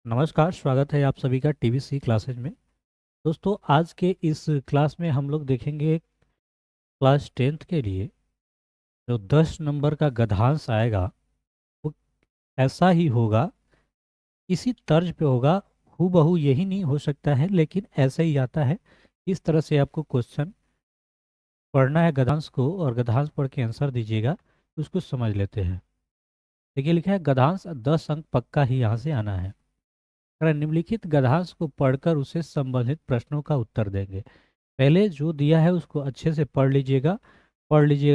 नमस्कार, स्वागत है आप सभी का टीवीसी क्लासेज में। दोस्तों, आज के इस क्लास में हम लोग देखेंगे क्लास 10th के लिए जो 10 नंबर का गद्यांश आएगा वो ऐसा ही होगा, इसी तर्ज पे होगा। हूबहू यही नहीं हो सकता है, लेकिन ऐसा ही आता है। इस तरह से आपको क्वेश्चन पढ़ना है गद्यांश को, और गद्यांश पढ़ के आंसर दीजिएगा। उसको समझ लेते हैं। देखिए, लिखा है गद्यांश 10 अंक पक्का ही यहाँ से आना है। अगर निम्नलिखित गद्यांश को पढ़कर उसे संबंधित प्रश्नों का उत्तर देंगे। पहले जो दिया है उसको अच्छे से पढ़ लीजिएगा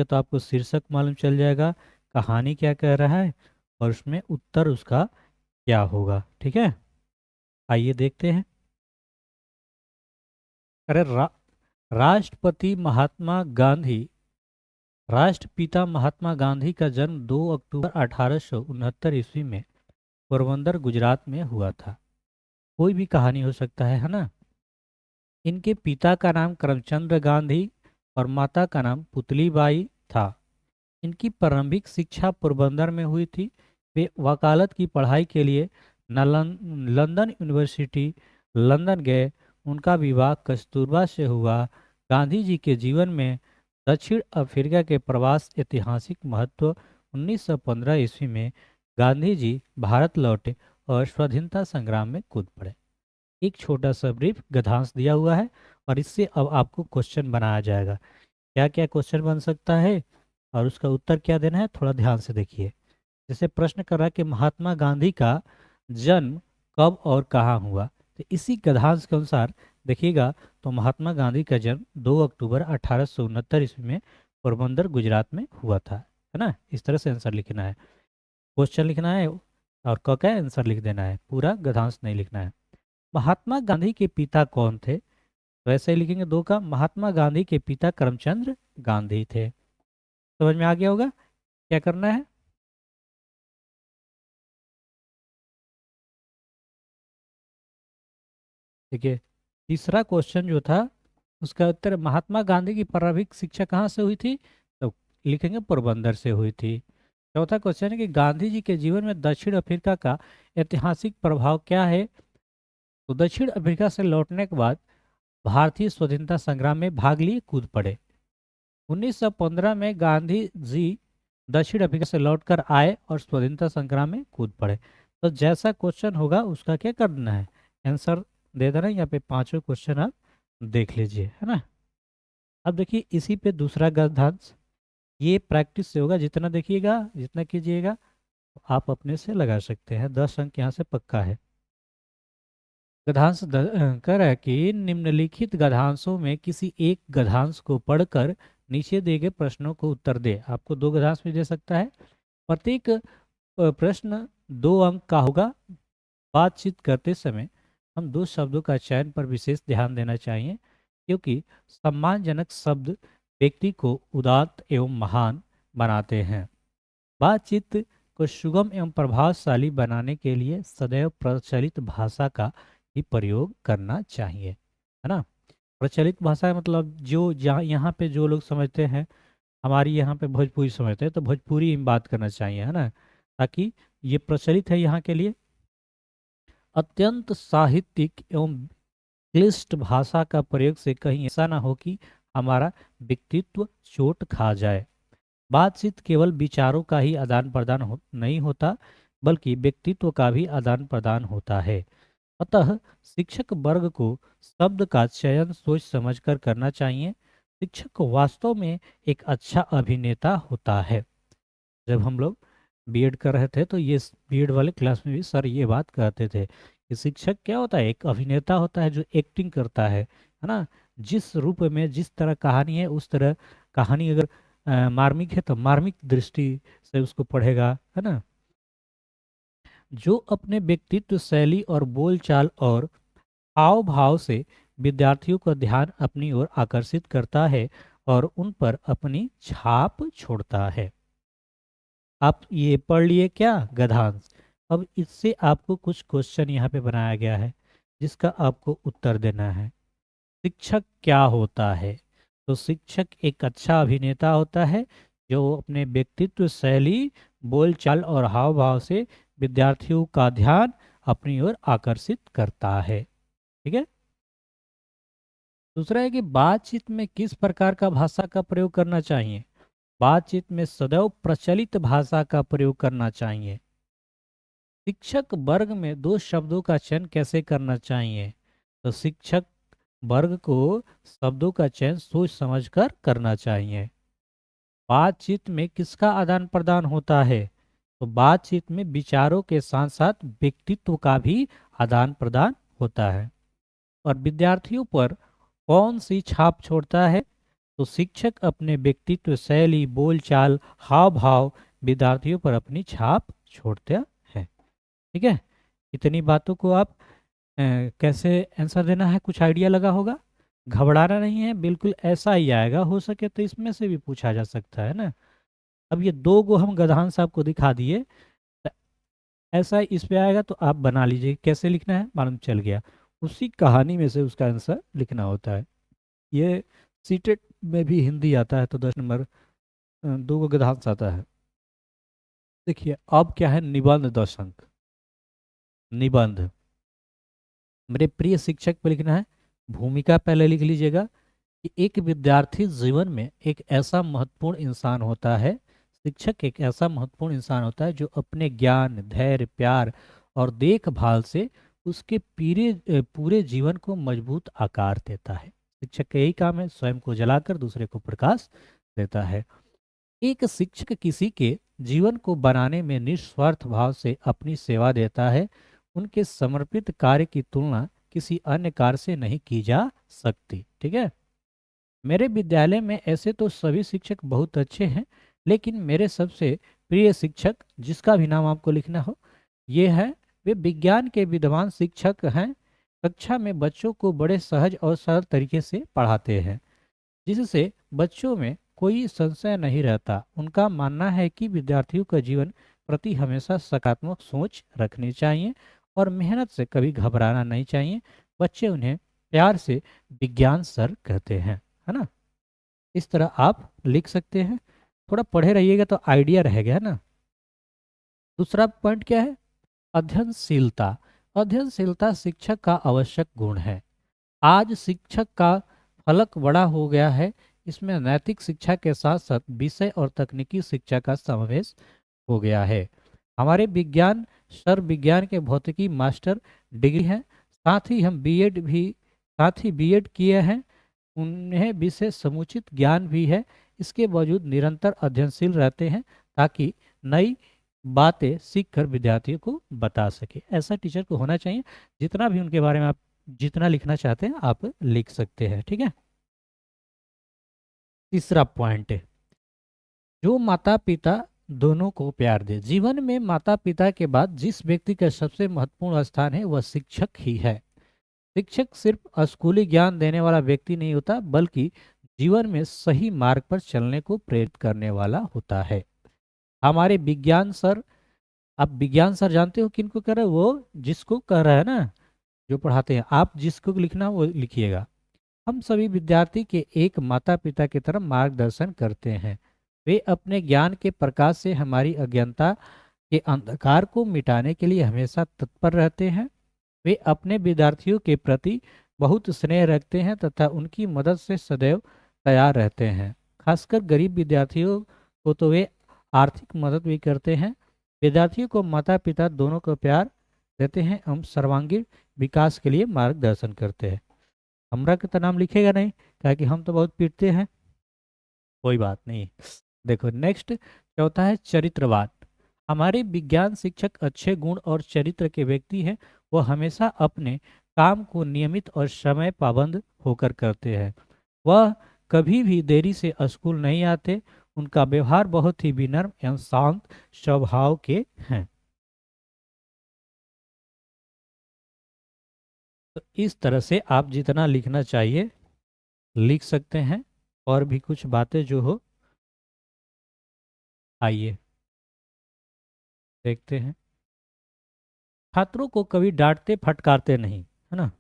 तो आपको शीर्षक मालूम चल जाएगा, कहानी क्या कह रहा है, और उसमें उत्तर उसका क्या होगा। ठीक है, आइए देखते हैं। अरे राष्ट्रपति महात्मा गांधी राष्ट्रपिता महात्मा गांधी का जन्म 2 अक्टूबर 1869 ईस्वी में पोरबंदर गुजरात में हुआ था। कोई भी कहानी हो सकता है ना। इनके पिता का नाम करमचंद गांधी और माता का नाम पुतलीबाई था। इनकी प्रारंभिक शिक्षा पोरबंदर में हुई थी। वे वकालत की पढ़ाई के लिए लंदन यूनिवर्सिटी लंदन गए। उनका विवाह कस्तूरबा से हुआ। गांधी जी के जीवन में दक्षिण अफ्रीका के प्रवास ऐतिहासिक महत्व। 1915 ईस्वी में गांधी जी भारत लौटे और स्वाधीनता संग्राम में कूद पड़े। एक छोटा सा ब्रीफ गद्यांश दिया हुआ है, और इससे अब आपको क्वेश्चन बनाया जाएगा। क्या क्या क्वेश्चन बन सकता है और उसका उत्तर क्या देना है, थोड़ा ध्यान से देखिए। जैसे प्रश्न कर रहा है कि महात्मा गांधी का जन्म कब और कहाँ हुआ, तो इसी गद्यांश के अनुसार देखिएगा तो महात्मा गांधी का जन्म 2 अक्टूबर 1869 ईस्वी में पोरबंदर गुजरात में हुआ था। है ना, इस तरह से आंसर लिखना है, क्वेश्चन लिखना है और क का आंसर लिख देना है, पूरा गद्यांश नहीं लिखना है। महात्मा गांधी के पिता कौन थे, तो ऐसे ही लिखेंगे दो का। महात्मा गांधी के पिता करमचंद गांधी थे। समझ में आ गया होगा क्या करना है। देखिए, तीसरा क्वेश्चन जो था उसका उत्तर, महात्मा गांधी की प्रारंभिक शिक्षा कहाँ से हुई थी, तो लिखेंगे पोरबंदर से हुई थी। चौथा क्वेश्चन है कि गांधी जी के जीवन में दक्षिण अफ्रीका का ऐतिहासिक प्रभाव क्या है, तो दक्षिण अफ्रीका से लौटने के बाद भारतीय स्वतंत्रता संग्राम में भाग लिए, कूद पड़े। 1915 में गांधी जी दक्षिण अफ्रीका से लौटकर आए और स्वतंत्रता संग्राम में कूद पड़े। तो जैसा क्वेश्चन होगा उसका क्या करना है, आंसर दे देना है। यहाँ पे पांचों क्वेश्चन आप देख लीजिए, है ना। अब देखिए इसी पे दूसरा गद्यांश, ये प्रैक्टिस से होगा। जितना देखिएगा, जितना कीजिएगा, आप अपने से लगा सकते हैं। 10 अंक यहाँ से पक्का है। गद्यांश कह रहा है कि निम्नलिखित गद्यांशों में किसी एक गद्यांश को पढ़कर नीचे दिए गए प्रश्नों को उत्तर दे। आपको दो गद्यांश भी दे सकता है। प्रत्येक प्रश्न 2 अंक का होगा। बातचीत करते समय हम दो शब्दों का चयन पर विशेष ध्यान देना चाहिए, क्योंकि सम्मानजनक शब्द व्यक्ति को उदात्त एवं महान बनाते हैं। बातचीत को सुगम एवं प्रभावशाली बनाने के लिए सदैव प्रचलित भाषा का ही प्रयोग करना चाहिए। है ना। प्रचलित भाषा मतलब जो जहाँ यहाँ पे जो लोग समझते हैं, हमारी यहाँ पे भोजपुरी समझते हैं, तो भोजपुरी में बात करना चाहिए, है ना, ताकि ये प्रचलित है यहाँ के लिए। अत्यंत साहित्यिक एवं क्लिष्ट भाषा का प्रयोग से कहीं ऐसा ना हो कि हमारा व्यक्तित्व चोट खा जाए। बातचीत केवल विचारों का ही आदान प्रदान नहीं होता, बल्कि व्यक्तित्व का भी आदान प्रदान होता है। अतः शिक्षक वर्ग को शब्द का चयन सोच समझकर करना चाहिए। शिक्षक वास्तव में एक अच्छा अभिनेता होता है। जब हम लोग बीएड कर रहे थे तो ये बीएड वाले क्लास में भी सर ये बात कहते थे कि शिक्षक क्या होता है, एक अभिनेता होता है जो एक्टिंग करता है ना। जिस रूप में जिस तरह कहानी है उस तरह कहानी, अगर मार्मिक है तो मार्मिक दृष्टि से उसको पढ़ेगा, है ना। जो अपने व्यक्तित्व, शैली और बोलचाल और हाव भाव से विद्यार्थियों का ध्यान अपनी ओर आकर्षित करता है और उन पर अपनी छाप छोड़ता है। आप ये पढ़ लिए क्या गद्यांश। अब इससे आपको कुछ क्वेश्चन यहाँ पे बनाया गया है जिसका आपको उत्तर देना है। शिक्षक क्या होता है, तो शिक्षक एक अच्छा अभिनेता होता है जो अपने व्यक्तित्व, शैली, बोलचाल और हाव भाव से विद्यार्थियों का ध्यान अपनी ओर आकर्षित करता है। ठीक है। दूसरा है कि बातचीत में किस प्रकार का भाषा का प्रयोग करना चाहिए। बातचीत में सदैव प्रचलित भाषा का प्रयोग करना चाहिए। शिक्षक वर्ग में दो शब्दों का चयन कैसे करना चाहिए। तो शिक्षक वर्ग को शब्दों का चयन सोच समझकर करना चाहिए। बातचीत में किसका आदान प्रदान होता है। तो बातचीत में विचारों के साथ साथ व्यक्तित्व का भी आदान प्रदान होता है। और विद्यार्थियों पर कौन सी छाप छोड़ता है। तो शिक्षक अपने व्यक्तित्व, शैली, बोलचाल, हाव भाव विद्यार्थियों पर अपनी छाप छोड़ते हैं। ठीक है। इतनी बातों को आप कैसे आंसर देना है कुछ आइडिया लगा होगा। घबराना नहीं है, बिल्कुल ऐसा ही आएगा, हो सके तो इसमें से भी पूछा जा सकता है ना। अब ये दो गो हम गधान साहब को दिखा दिए, तो ऐसा इस पे आएगा तो आप बना लीजिए कैसे लिखना है, मालूम चल गया। उसी कहानी में से उसका आंसर लिखना होता है। ये सीटेट में भी हिंदी आता है तो 10 नंबर दो गो गधांश आता है। देखिए अब क्या है, निबंध 10 अंक। निबंध मेरे प्रिय शिक्षक पे लिखना है। भूमिका पहले लिख लीजिएगा कि एक विद्यार्थी जीवन में एक ऐसा महत्वपूर्ण इंसान होता है। शिक्षक एक ऐसा महत्वपूर्ण इंसान होता है जो अपने ज्ञान, धैर्य, प्यार और देखभाल से उसके पूरे जीवन को मजबूत आकार देता है। शिक्षक का यही काम है, स्वयं को जलाकर दूसरे को प्रकाश देता है। एक शिक्षक किसी के जीवन को बनाने में निस्वार्थ भाव से अपनी सेवा देता है। उनके समर्पित कार्य की तुलना किसी अन्य कार्य से नहीं की जा सकती। ठीक है। मेरे विद्यालय में ऐसे तो सभी शिक्षक बहुत अच्छे हैं, लेकिन मेरे सबसे प्रिय शिक्षक, जिसका भी नाम आपको लिखना हो, ये है, वे विज्ञान के विद्वान शिक्षक हैं। कक्षा में बच्चों को बड़े सहज और सरल तरीके से पढ़ाते हैं, जिससे बच्चों में कोई संशय नहीं रहता। उनका मानना है कि विद्यार्थियों का जीवन प्रति हमेशा सकारात्मक सोच रखनी चाहिए और मेहनत से कभी घबराना नहीं चाहिए। बच्चे उन्हें प्यार से विज्ञान सर कहते हैं, है ना। इस तरह आप लिख सकते हैं, थोड़ा पढ़े रहिएगा तो आइडिया रहेगा ना। दूसरा पॉइंट क्या है, अध्ययनशीलता। अध्ययनशीलता शिक्षक का आवश्यक गुण है। आज शिक्षक का फलक बड़ा हो गया है। इसमें नैतिक शिक्षा के साथ साथ विषय और तकनीकी शिक्षा का समावेश हो गया है। हमारे विज्ञान सर विज्ञान के भौतिकी मास्टर डिग्री है, साथ ही बीएड किए हैं। उन्हें विषय समुचित ज्ञान भी है। इसके बावजूद निरंतर अध्ययनशील रहते हैं ताकि नई बातें सीखकर विद्यार्थियों को बता सके। ऐसा टीचर को होना चाहिए। जितना भी उनके बारे में आप जितना लिखना चाहते हैं आप लिख सकते हैं। ठीक है। तीसरा पॉइंट है, जो माता पिता दोनों को प्यार दे। जीवन में माता पिता के बाद जिस व्यक्ति का सबसे महत्वपूर्ण स्थान है वह शिक्षक ही है। शिक्षक सिर्फ स्कूली ज्ञान देने वाला व्यक्ति नहीं होता, बल्कि जीवन में सही मार्ग पर चलने को प्रेरित करने वाला होता है। हमारे विज्ञान सर, आप विज्ञान सर जानते हो किनको कह रहे हैं, वो जिसको कह रहा है ना, जो पढ़ाते हैं। आप जिसको लिखना वो लिखिएगा। हम सभी विद्यार्थी के एक माता पिता की तरह मार्गदर्शन करते हैं। वे अपने ज्ञान के प्रकाश से हमारी अज्ञानता के अंधकार को मिटाने के लिए हमेशा तत्पर रहते हैं। वे अपने विद्यार्थियों के प्रति बहुत स्नेह रखते हैं तथा उनकी मदद से सदैव तैयार रहते हैं। खासकर गरीब विद्यार्थियों को तो वे आर्थिक मदद भी करते हैं। विद्यार्थियों को माता पिता दोनों को प्यार देते हैं एवं सर्वांगीण विकास के लिए मार्गदर्शन करते हैं। हमरा के तो नाम लिखेगा नहीं, क्या कि हम तो बहुत पीटते हैं। कोई बात नहीं। देखो नेक्स्ट चौथा है चरित्रवाद। हमारे विज्ञान शिक्षक अच्छे गुण और चरित्र के व्यक्ति हैं। वह हमेशा अपने काम को नियमित और समय पाबंद होकर करते हैं। वह कभी भी देरी से स्कूल नहीं आते। उनका व्यवहार बहुत ही विनम्र एवं शांत स्वभाव के हैं। तो इस तरह से आप जितना लिखना चाहिए लिख सकते हैं। और भी कुछ बातें जो हो, आइए देखते हैं। छात्रों को कभी डांटते फटकारते नहीं, है ना।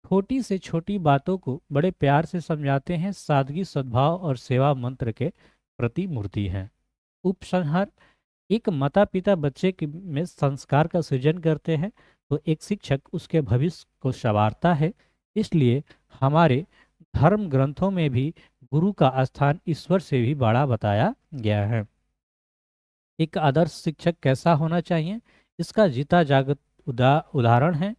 छोटी से छोटी बातों को बड़े प्यार से समझाते हैं। सादगी, सद्भाव और सेवा मंत्र के प्रतिमूर्ति हैं। उपसंहार, एक माता पिता बच्चे में संस्कार का सृजन करते हैं तो एक शिक्षक उसके भविष्य को संवारता है। इसलिए हमारे धर्म ग्रंथों में भी गुरु का स्थान ईश्वर से भी बड़ा बताया गया है। एक आदर्श शिक्षक कैसा होना चाहिए, इसका जीता जागत उदाहरण है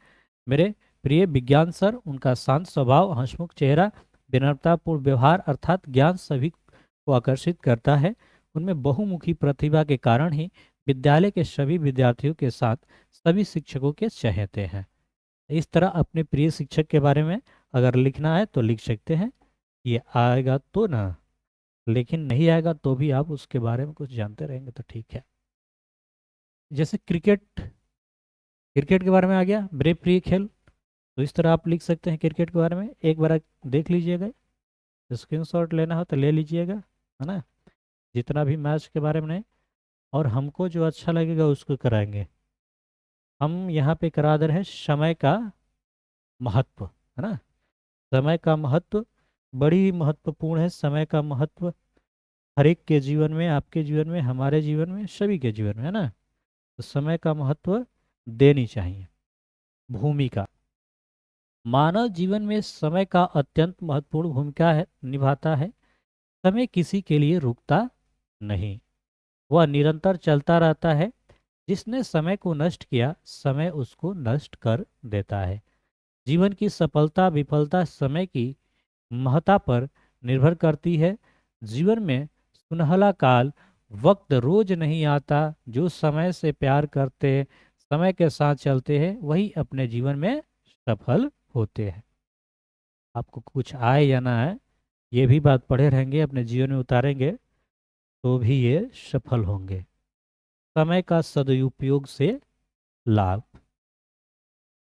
मेरे प्रिय विज्ञान सर। उनका शांत स्वभाव, हंसमुख चेहरा, विनम्रतापूर्ण व्यवहार अर्थात ज्ञान सभी को आकर्षित करता है। उनमें बहुमुखी प्रतिभा के कारण ही विद्यालय के सभी विद्यार्थियों के साथ सभी शिक्षकों के चहेते हैं। इस तरह अपने प्रिय शिक्षक के बारे में अगर लिखना है तो लिख सकते हैं। ये आएगा तो ना, लेकिन नहीं आएगा तो भी आप उसके बारे में कुछ जानते रहेंगे तो ठीक है। जैसे क्रिकेट, क्रिकेट के बारे में आ गया, मेरे प्रिय खेल, तो इस तरह आप लिख सकते हैं क्रिकेट के बारे में। एक बार देख लीजिएगा, स्क्रीनशॉट लेना हो तो ले लीजिएगा, है ना। जितना भी मैच के बारे में नहीं, और हमको जो अच्छा लगेगा उसको कराएंगे। हम यहाँ पे करा दे रहे हैं समय का महत्व, है ना। समय का महत्व बड़ी महत्वपूर्ण है। समय का महत्व हर एक के जीवन में, आपके जीवन में, हमारे जीवन में, सभी के जीवन में, है ना। तो समय का महत्व देनी चाहिए। भूमिका, मानव जीवन में समय का अत्यंत महत्वपूर्ण भूमिका निभाता है। समय किसी के लिए रुकता नहीं, वह निरंतर चलता रहता है। जिसने समय को नष्ट किया, समय उसको नष्ट कर देता है। जीवन की सफलता विफलता समय की महत्ता पर निर्भर करती है। जीवन में सुनहला काल वक्त रोज नहीं आता। जो समय से प्यार करते, समय के साथ चलते हैं, वही अपने जीवन में सफल होते हैं। आपको कुछ आए या ना आए, ये भी बात पढ़े रहेंगे, अपने जीवन में उतारेंगे तो भी ये सफल होंगे। समय का सदुपयोग से लाभ,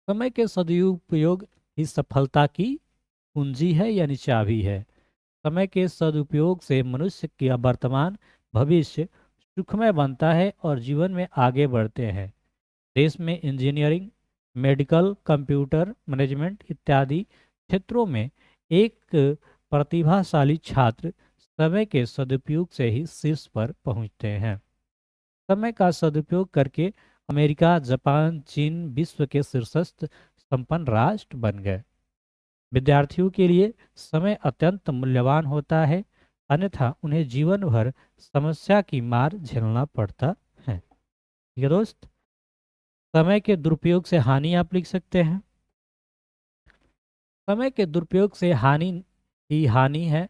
समय के सदुपयोग ही सफलता की कुंजी है यानी चाबी है। समय के सदुपयोग से मनुष्य का वर्तमान भविष्य सुखमय बनता है और जीवन में आगे बढ़ते हैं। देश में इंजीनियरिंग, मेडिकल, कंप्यूटर मैनेजमेंट इत्यादि क्षेत्रों में एक प्रतिभाशाली छात्र समय के सदुपयोग से ही शीर्ष पर पहुंचते हैं। समय का सदुपयोग करके अमेरिका, जापान, चीन विश्व के शीर्षस्थ संपन्न राष्ट्र बन गए। विद्यार्थियों के लिए समय अत्यंत मूल्यवान होता है, अन्यथा उन्हें जीवन भर समस्या की मार झेलना पड़ता है। ठीक है दोस्त, समय के दुरुपयोग से हानि आप लिख सकते हैं। समय के दुरुपयोग से हानि ही हानि है।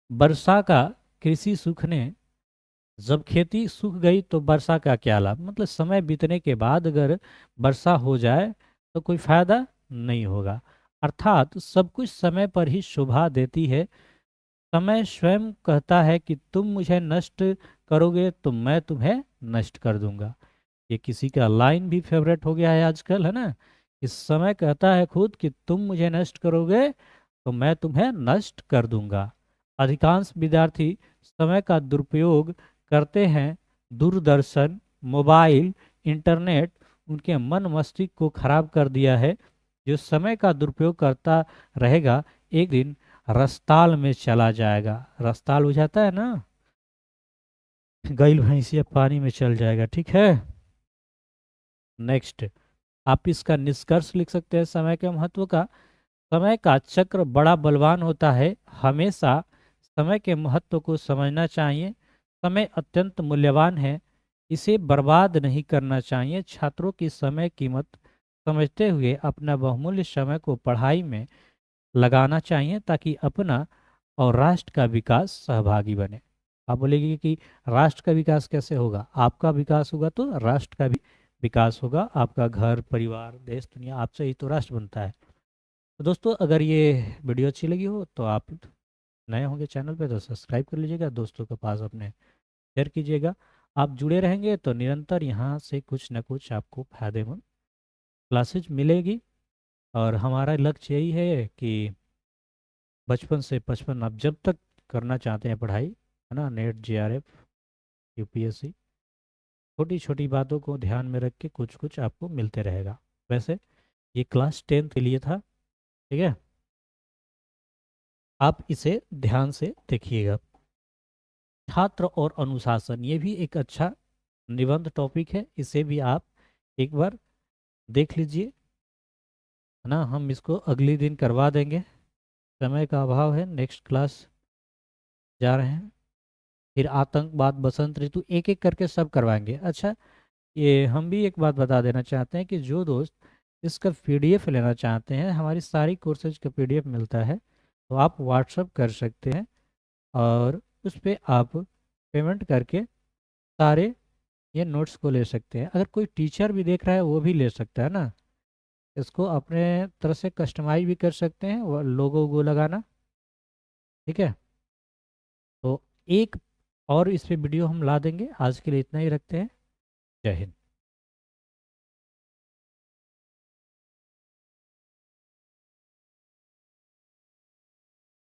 वर्षा का कृषि सूखने, जब खेती सूख गई तो वर्षा का क्या लाभ। मतलब समय बीतने के बाद अगर वर्षा हो जाए तो कोई फायदा नहीं होगा। अर्थात सब कुछ समय पर ही शोभा देती है। समय स्वयं कहता है कि तुम मुझे नष्ट करोगे तो मैं तुम्हें नष्ट कर दूंगा। ये किसी का लाइन भी फेवरेट हो गया है आजकल, है ना। इस समय कहता है खुद कि तुम मुझे नष्ट करोगे तो मैं तुम्हें नष्ट कर दूंगा। अधिकांश विद्यार्थी समय का दुरुपयोग करते हैं। दूरदर्शन, मोबाइल, इंटरनेट उनके मन मस्तिष्क को खराब कर दिया है। जो समय का दुरुपयोग करता रहेगा एक दिन रस्ताल में चला जाएगा। रस्ताल हो जाता है ना, गईल भैंसिया पानी में चल जाएगा। ठीक है। नेक्स्ट, आप इसका निष्कर्ष लिख सकते हैं समय के महत्व का। समय का चक्र बड़ा बलवान होता है। हमेशा समय के महत्व को समझना चाहिए। समय अत्यंत मूल्यवान है, इसे बर्बाद नहीं करना चाहिए। छात्रों की समय कीमत समझते हुए अपना बहुमूल्य समय को पढ़ाई में लगाना चाहिए ताकि अपना और राष्ट्र का विकास सहभागी बने। आप बोलेंगे कि राष्ट्र का विकास कैसे होगा। आपका विकास होगा तो राष्ट्र का भी विकास होगा। आपका घर, परिवार, देश, दुनिया, आपसे ही तो राष्ट्र बनता है। तो दोस्तों, अगर ये वीडियो अच्छी लगी हो तो आप नए होंगे चैनल पे तो सब्सक्राइब कर लीजिएगा, दोस्तों के पास अपने शेयर कीजिएगा। आप जुड़े रहेंगे तो निरंतर यहाँ से कुछ न कुछ आपको फायदेमंद क्लासेज मिलेगी। और हमारा लक्ष्य यही है कि बचपन से 55 आप जब तक करना चाहते हैं पढ़ाई, है ना, नेट, जेआरएफ, यूपीएससी, छोटी छोटी बातों को ध्यान में रख के कुछ कुछ आपको मिलते रहेगा। वैसे ये क्लास 10 के लिए था, ठीक है। आप इसे ध्यान से देखिएगा। छात्र और अनुशासन, ये भी एक अच्छा निबंध टॉपिक है, इसे भी आप एक बार देख लीजिए, है ना। हम इसको अगले दिन करवा देंगे, समय का अभाव है, नेक्स्ट क्लास जा रहे हैं। फिर आतंकवाद, बसंत ऋतु, एक एक करके सब करवाएंगे। अच्छा, ये हम भी एक बात बता देना चाहते हैं कि जो दोस्त इसका पीडीएफ लेना चाहते हैं, हमारी सारी कोर्सेज का पीडीएफ मिलता है, तो आप व्हाट्सअप कर सकते हैं और उस पर आप पेमेंट करके सारे ये नोट्स को ले सकते हैं। अगर कोई टीचर भी देख रहा है वो भी ले सकता है ना, इसको अपने तरह से कस्टमाइज भी कर सकते हैं, वो लोगो वो लगाना, ठीक है। तो एक और इस पे वीडियो हम ला देंगे, आज के लिए इतना ही रखते हैं। जय हिंद।